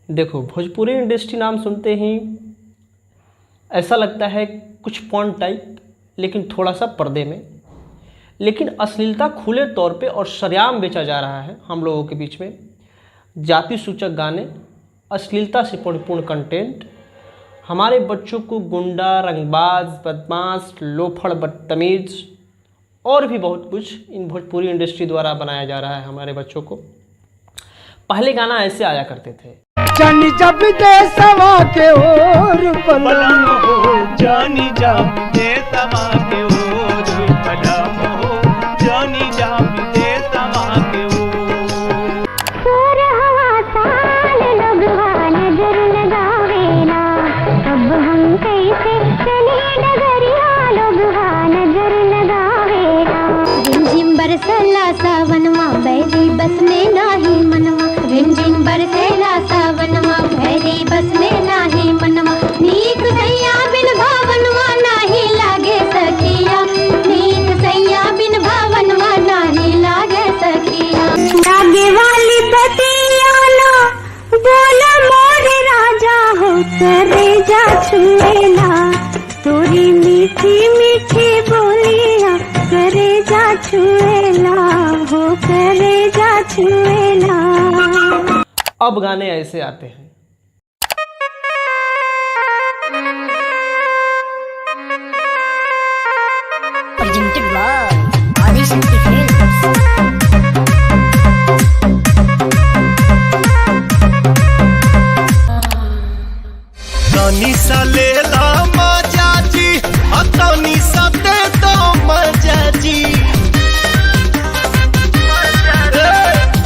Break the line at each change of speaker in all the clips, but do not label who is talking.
देखो, भोजपुरी इंडस्ट्री नाम सुनते ही ऐसा लगता है कुछ पॉर्न टाइप, लेकिन थोड़ा सा पर्दे में। लेकिन अश्लीलता खुले तौर पे और सरेआम बेचा जा रहा है हम लोगों के बीच में। जाति सूचक गाने, अश्लीलता से परिपूर्ण कंटेंट, हमारे बच्चों को गुंडा, रंगबाज, बदमाश, लोफड़, बदतमीज और भी बहुत कुछ इन भोजपुरी इंडस्ट्री द्वारा बनाया जा रहा है हमारे बच्चों को। पहले गाना ऐसे आया करते थे,
जानी जब देसवा के ओर पलम हो,
जानी जब देसवा के ओर पलम हो, जानी जब देसवा के ओर।
सोर हवा साल लगवा नजर लगावेला, अब हम कैसे चले डगरिया लगवा नजर लगावेला। रिमझिम बरसला सावनवा बैरी बस में नाही मनवा, रिमझिम बरसेला सावनवा बैरी बस में नाही मनवा। नीक सैया बिन भावनवा नाही लागे सखिया, नीक सैया बिन भावनवा नाही लागे सखिया। लागे वाली बतिया लो बोला मोरे राजा हो, करे जा छुएला तोरी मीठी मीठी बोलिया, करे जा छुएला हो, करे जा छुएला।
अब गाने ऐसे आते हैं,
presented by Adishakti Films.
तनी सा ले ला मजा जी, तनी सा दे दो मजा जी,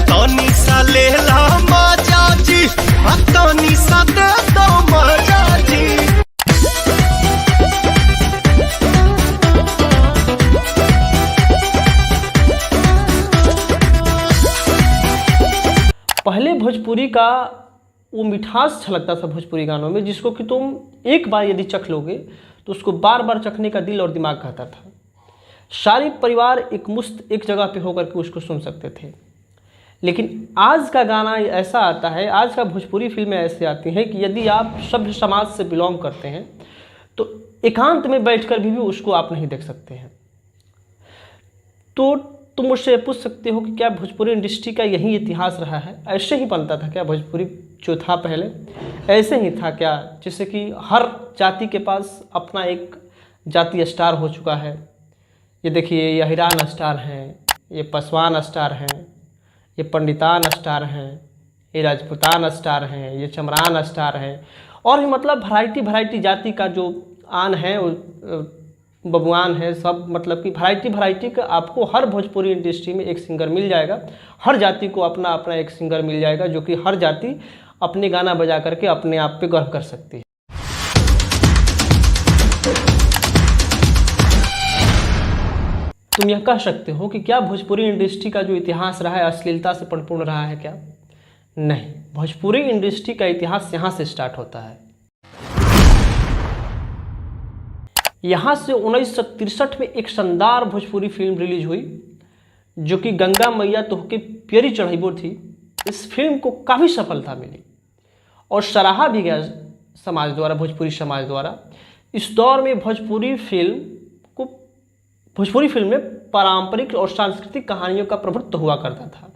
तनी सा ले ला मजा जी, तनी सा दे दो मजा जी।
पहले भोजपुरी का वो मिठास छलकता था भोजपुरी गानों में, जिसको कि तुम एक बार यदि चख लोगे तो उसको बार बार चखने का दिल और दिमाग कहता था। सारे परिवार एक मुश्त एक जगह पे होकर के उसको सुन सकते थे। लेकिन आज का गाना ऐसा आता है, आज का भोजपुरी फिल्में ऐसे आती हैं कि यदि आप सभ्य समाज से बिलोंग करते हैं तो एकांत में बैठकर भी उसको आप नहीं देख सकते हैं। तो तुम मुझसे पूछ सकते हो कि क्या भोजपुरी इंडस्ट्री का यही इतिहास रहा है? ऐसे ही बनता था क्या भोजपुरी जो था पहले? ऐसे ही था क्या? जैसे कि हर जाति के पास अपना एक जातीय स्टार हो चुका है। ये देखिए, ये हिरान स्टार हैं, ये पसवान स्टार हैं, ये पंडितान स्टार हैं, ये राजपूतान स्टार हैं, ये चमरान स्टार हैं, और भी मतलब वैरायटी जाति का जो आन है, बबुआन है, सब मतलब कि वैरायटी का आपको हर भोजपुरी इंडस्ट्री में एक सिंगर मिल जाएगा। हर जाति को अपना अपना एक सिंगर मिल जाएगा, जो कि हर जाति अपने गाना बजा करके अपने आप पे गर्व कर सकती है। तुम यह कह सकते हो कि क्या भोजपुरी इंडस्ट्री का जो इतिहास रहा है अश्लीलता से परिपूर्ण रहा है क्या? नहीं, भोजपुरी इंडस्ट्री का इतिहास यहाँ से स्टार्ट होता है। यहाँ से 1963 में एक शानदार भोजपुरी फिल्म रिलीज हुई, जो कि गंगा मैया तोहके प्यारी चढ़ाइबो थी। इस फिल्म को काफ़ी सफलता मिली और सराहा भी गया समाज द्वारा, भोजपुरी समाज द्वारा। इस दौर में भोजपुरी फिल्म में पारंपरिक और सांस्कृतिक कहानियों का प्रभुत्व हुआ करता था।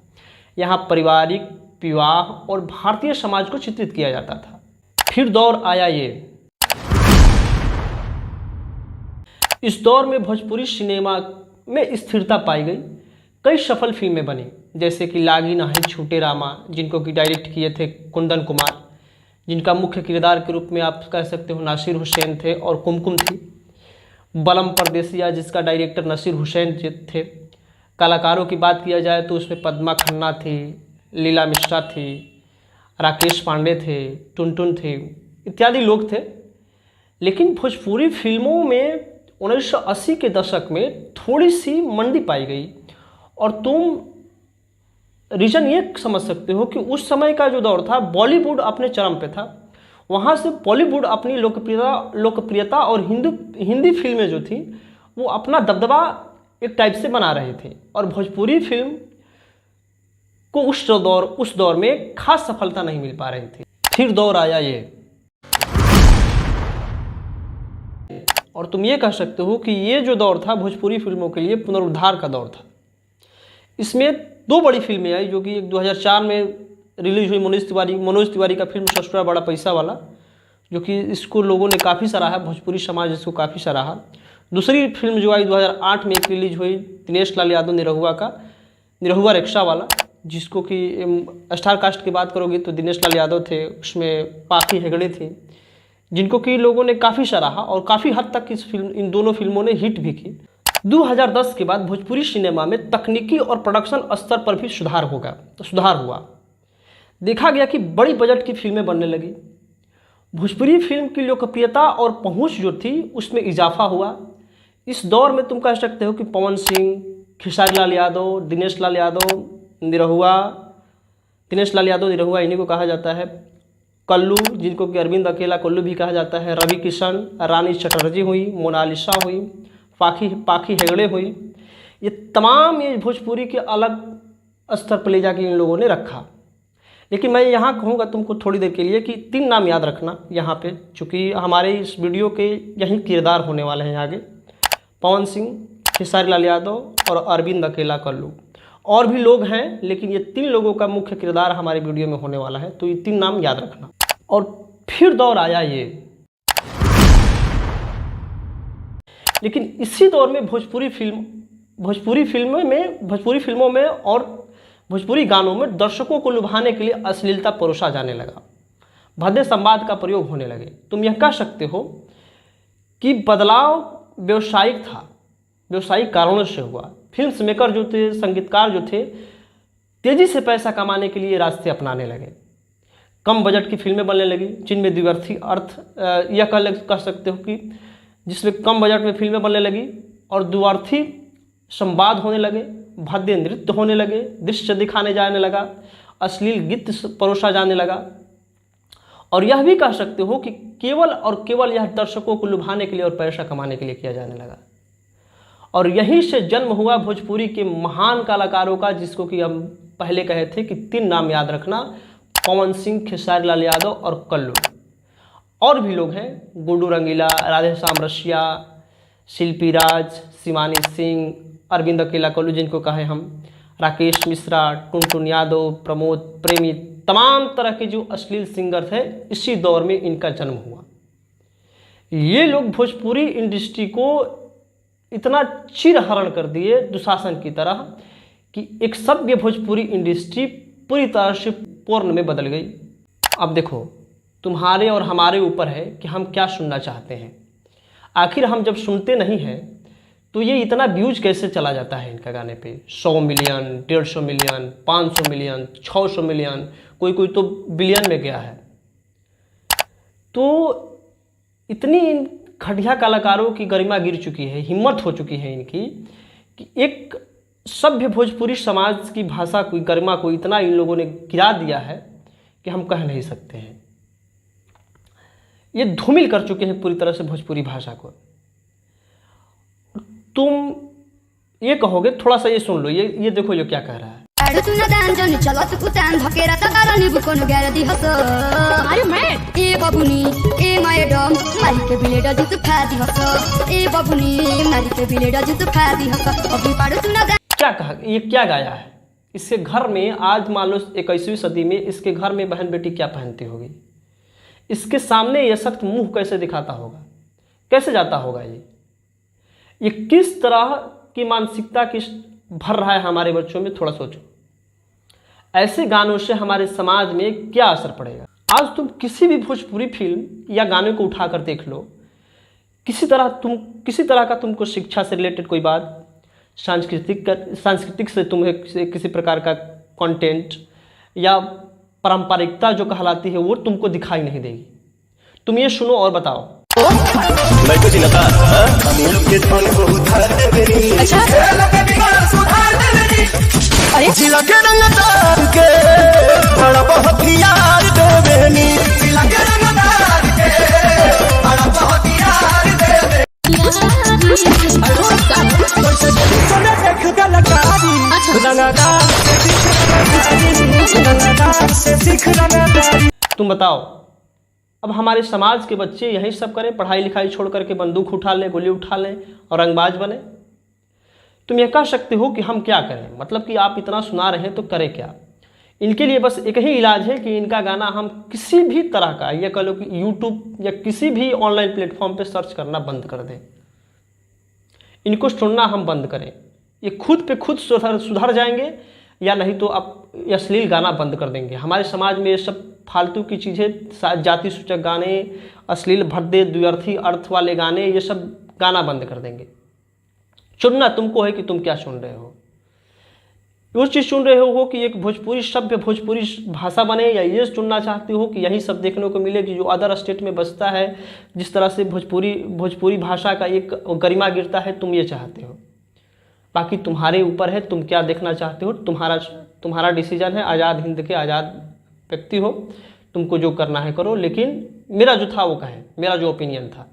यहाँ पारिवारिक, विवाह और भारतीय समाज को चित्रित किया जाता था। फिर दौर आया ये, इस दौर में भोजपुरी सिनेमा में स्थिरता पाई गई। कई सफल फिल्में बनी, जैसे कि लागी नाही छूटे रामा, जिनको कि डायरेक्ट किए थे कुंदन कुमार, जिनका मुख्य किरदार के रूप में आप कह सकते हो नासिर हुसैन थे और कुमकुम थी। बलम परदेसिया, जिसका डायरेक्टर नसीर हुसैन थे। कलाकारों की बात किया जाए तो उसमें पद्मा खन्ना थी, लीला मिश्रा थी, राकेश पांडे थे, टुनटुन थे, इत्यादि लोग थे। लेकिन भोजपुरी फिल्मों में 1980 के दशक में थोड़ी सी मंदी पाई गई, और तुम रीज़न ये समझ सकते हो कि उस समय का जो दौर था, बॉलीवुड अपने चरम पे था। वहाँ से बॉलीवुड अपनी लोकप्रियता और हिंदी फिल्में जो थी वो अपना दबदबा एक टाइप से बना रहे थे, और भोजपुरी फिल्म को उस दौर में खास सफलता नहीं मिल पा रही थी। फिर दौर आया ये। और तुम ये कह सकते हो कि ये जो दौर था भोजपुरी फिल्मों के लिए पुनरुद्धार का दौर था। इसमें दो बड़ी फिल्में आई, जो कि एक 2004 में रिलीज हुई मनोज तिवारी का फिल्म ससुरा बड़ा पैसा वाला, जो कि इसको लोगों ने काफ़ी सराहा, भोजपुरी समाज इसको काफ़ी सराहा। दूसरी फिल्म जो आई 2008 में एक रिलीज हुई दिनेश लाल यादव निरहुआ रिक्शा वाला, जिसको कि स्टार कास्ट की बात करोगे तो दिनेश लाल यादव थे, उसमें पाखी हेगड़े थी, जिनको कि लोगों ने काफ़ी सराहा और काफ़ी हद तक इन दोनों फिल्मों ने हिट भी की। 2010 के बाद भोजपुरी सिनेमा में तकनीकी और प्रोडक्शन स्तर पर भी सुधार हुआ। देखा गया कि बड़ी बजट की फिल्में बनने लगी। भोजपुरी फिल्म की लोकप्रियता और पहुंच जो थी उसमें इजाफा हुआ। इस दौर में तुम कह सकते हो कि पवन सिंह, खेसारी लाल यादव, दिनेश लाल यादव, निरहुआ इन्हीं को कहा जाता है, कल्लू, जिनको कि अरविंद अकेला कल्लू भी कहा जाता है, रवि किशन, रानी चटर्जी हुई, मोनालिसा हुई, पाखी हेगड़े हुई, ये तमाम ये भोजपुरी के अलग स्तर पर ले जाके इन लोगों ने रखा। लेकिन मैं यहाँ कहूँगा तुमको थोड़ी देर के लिए कि 3 नाम याद रखना यहाँ पे, चूँकि हमारे इस वीडियो के यही किरदार होने वाले हैं आगे, पवन सिंह, खेसारी लाल यादव और अरविंद अकेला कल्लू। और भी लोग हैं, लेकिन ये 3 लोगों का मुख्य किरदार हमारे वीडियो में होने वाला है, तो ये 3 नाम याद रखना। और फिर दौर आया ये। लेकिन इसी दौर में भोजपुरी फिल्मों में और भोजपुरी गानों में दर्शकों को लुभाने के लिए अश्लीलता परोसा जाने लगा, भद्दे संवाद का प्रयोग होने लगे। तुम यह कह सकते हो कि बदलाव व्यावसायिक कारणों से हुआ। फिल्म मेकर जो थे, संगीतकार जो थे, तेज़ी से पैसा कमाने के लिए रास्ते अपनाने लगे। कम बजट की फिल्में बनने लगी, जिनमें द्विअर्थी अर्थ यह कह सकते हो कि जिसमें कम बजट में फिल्में बनने लगी और द्विअर्थी संवाद होने लगे, भद्दे नृत्य होने लगे, दृश्य दिखाने जाने लगा, अश्लील गीत परोसा जाने लगा। और यह भी कह सकते हो कि केवल यह दर्शकों को लुभाने के लिए और पैसा कमाने के लिए किया जाने लगा। और यहीं से जन्म हुआ भोजपुरी के महान कलाकारों का, जिसको कि हम पहले कहे थे कि 3 नाम याद रखना, पवन सिंह, खेसारी लाल यादव और कल्लू। और भी लोग हैं, गुड्डू रंगीला, राधेश्याम रसिया, शिल्पी राज, शिवानी सिंह, अरविंद अकेला कल्लू जिनको कहे हम, राकेश मिश्रा, टुनटुन यादव, प्रमोद प्रेमी, तमाम तरह के जो अश्लील सिंगर थे, इसी दौर में इनका जन्म हुआ। ये लोग भोजपुरी इंडस्ट्री को इतना चिरहरण कर दिए दुशासन की तरह कि एक सभ्य भोजपुरी इंडस्ट्री पूरी तरह से पोर्न में बदल गई। अब देखो, तुम्हारे और हमारे ऊपर है कि हम क्या सुनना चाहते हैं। आखिर हम जब सुनते नहीं हैं तो ये इतना व्यूज कैसे चला जाता है इनका गाने पे, 100 मिलियन, 150 मिलियन, 500 मिलियन, 600 मिलियन, कोई तो बिलियन में गया है। तो इतनी घटिया कलाकारों की गरिमा गिर चुकी है, हिम्मत हो चुकी है इनकी कि एक सभ्य भोजपुरी समाज की भाषा को, गरिमा को इतना इन लोगों ने गिरा दिया है कि हम कह नहीं सकते हैं। ये धूमिल कर चुके हैं पूरी तरह से भोजपुरी भाषा को। तुम ये कहोगे, थोड़ा सा ये सुन लो, ये देखो ये क्या कह रहा है। क्या कहा, ये क्या गाया है? इसके घर में आज मान लो 21वीं सदी में इसके घर में बहन बेटी क्या पहनती होगी, इसके सामने ये सख्त मुंह कैसे दिखाता होगा, कैसे जाता होगा, ये किस तरह की मानसिकता भर रहा है हमारे बच्चों में। थोड़ा सोचो, ऐसे गानों से हमारे समाज में क्या असर पड़ेगा। आज तुम किसी भी भोजपुरी फिल्म या गाने को उठाकर देख लो, किसी तरह का तुमको शिक्षा से रिलेटेड कोई बात, सांस्कृतिक से तुम्हें किसी प्रकार का कंटेंट या पारंपरिकता जो कहलाती है वो तुमको दिखाई नहीं देगी। तुम ये सुनो और बताओ।
मैं कुछ न था, हम लोग के धन को उधार देवेनी, अच्छा सुधार देवेनी, अरे जिला के रंगदार के बड़ा बहुत यार देवेनी, जिला के रंगदार के बड़ा बहुत यार देवेनी। चले देख कलाकारी, रंगदार से सीख रंगदारी।
तुम बताओ, अब हमारे समाज के बच्चे यही सब करें, पढ़ाई लिखाई छोड़ करके बंदूक उठा लें, गोली उठा लें और रंगबाज बने? तुम यह कह सकते हो कि हम क्या करें, मतलब कि आप इतना सुना रहे हैं तो करें क्या? इनके लिए बस एक ही इलाज है कि इनका गाना हम किसी भी तरह का, यह कह लो कि यूट्यूब या किसी भी ऑनलाइन प्लेटफॉर्म पे सर्च करना बंद कर दें, इनको सुनना हम बंद करें। ये खुद पे खुद सुधर जाएंगे, या नहीं तो अब अश्लील गाना बंद कर देंगे। हमारे समाज में ये सब फालतू की चीज़ें, जाति सूचक गाने, अश्लील भद्दे द्व्यर्थी अर्थ वाले गाने, ये सब गाना बंद कर देंगे। चुनना तुमको है कि तुम क्या सुन रहे हो। वो चीज़ सुन रहे हो कि एक भोजपुरी सभ्य भोजपुरी भाषा बने, या ये चुनना चाहते हो कि यही सब देखने को मिले कि जो अदर स्टेट में बसता है, जिस तरह से भोजपुरी भाषा का एक गरिमा गिरता है, तुम ये चाहते हो। बाकी तुम्हारे ऊपर है, तुम क्या देखना चाहते हो, तुम्हारा डिसीजन है। आज़ाद हिंद के आज़ाद व्यक्ति हो, तुमको जो करना है करो, लेकिन मेरा जो था वो कहे, मेरा जो ओपिनियन था।